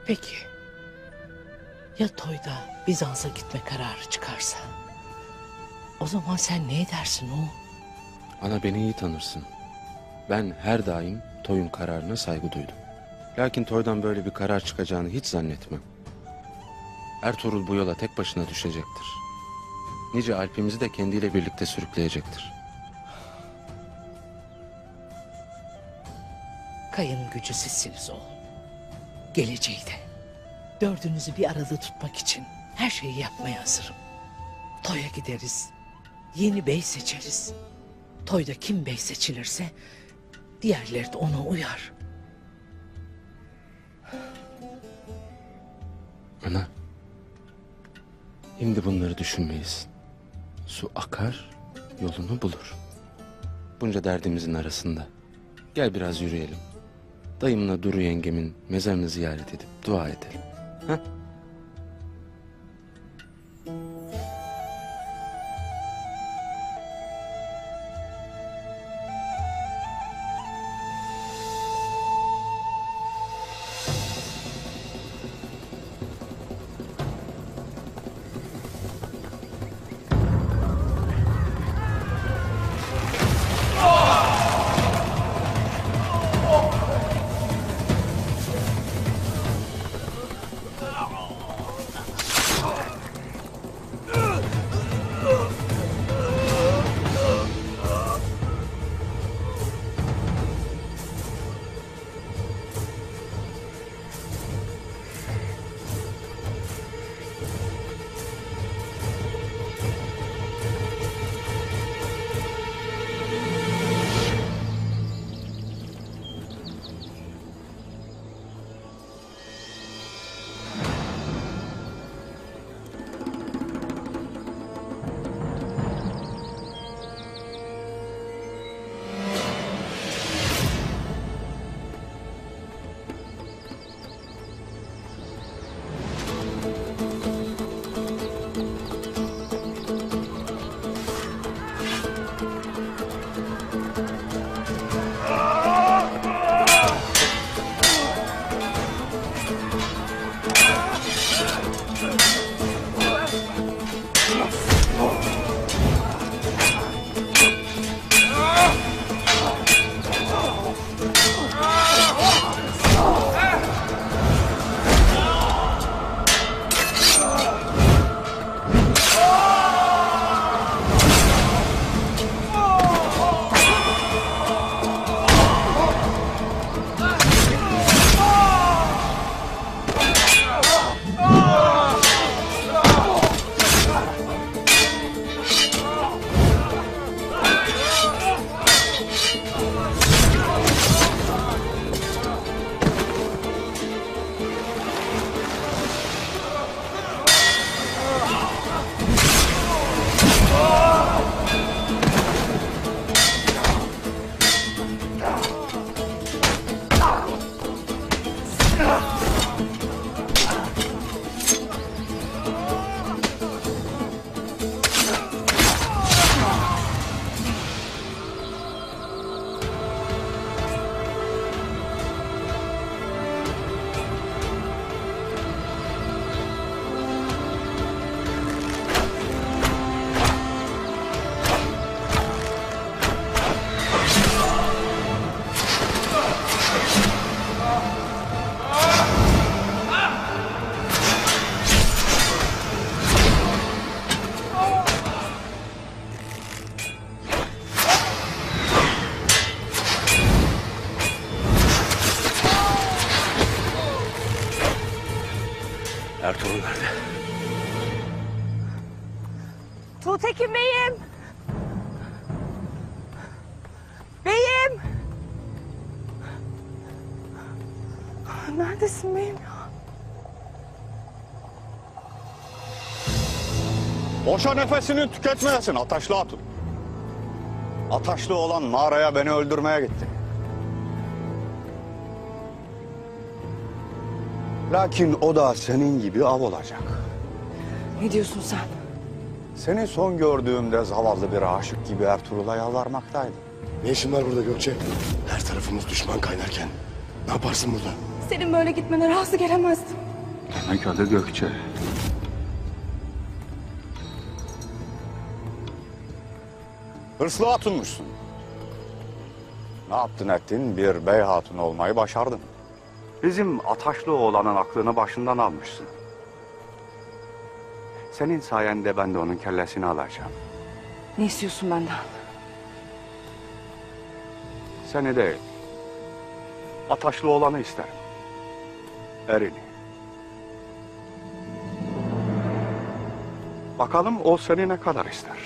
Peki ya toyda Bizans'a gitme kararı çıkarsa? O zaman sen ne edersin o? Ana, beni iyi tanırsın. Ben her daim toyun kararına saygı duydum. Lakin toydan böyle bir karar çıkacağını hiç zannetmem. Ertuğrul bu yola tek başına düşecektir. Nice Alp'imizi de kendiyle birlikte sürükleyecektir. Kayının gücü sizsiniz oğlum. Geleceği de. Dördünüzü bir arada tutmak için her şeyi yapmaya hazırım. Toya gideriz. Yeni bey seçeriz. Toyda kim bey seçilirse diğerleri de ona uyar. Ana, şimdi bunları düşünmeyiz. Su akar, yolunu bulur. Bunca derdimizin arasında. Gel biraz yürüyelim. Dayımla Duru yengemin mezarını ziyaret edip dua edelim. Ha? Ertuğrul nerede? Tuğtekin Bey'im. Beyim. Neredesin beyim ya? Boşa nefesini tüketmeyesin Ataşlı Hatun. Ataşlı olan mağaraya beni öldürmeye gitti. Lakin o da senin gibi av olacak. Ne diyorsun sen? Seni son gördüğümde zavallı bir aşık gibi Ertuğrul'a yalvarmaktaydım. Ne işin var burada Gökçe? Her tarafımız düşman kaynarken. Ne yaparsın burada? Senin böyle gitmene razı gelemezdim. Demek adı Gökçe. Hırslı hatunmuşsun. Ne yaptın ettin bir bey hatun olmayı başardın. Bizim Ataşlı oğlanın aklını başından almışsın. Senin sayende ben de onun kellesini alacağım. Ne istiyorsun benden? Seni değil. Ataşlı oğlanı isterim. Erini. Bakalım o seni ne kadar ister.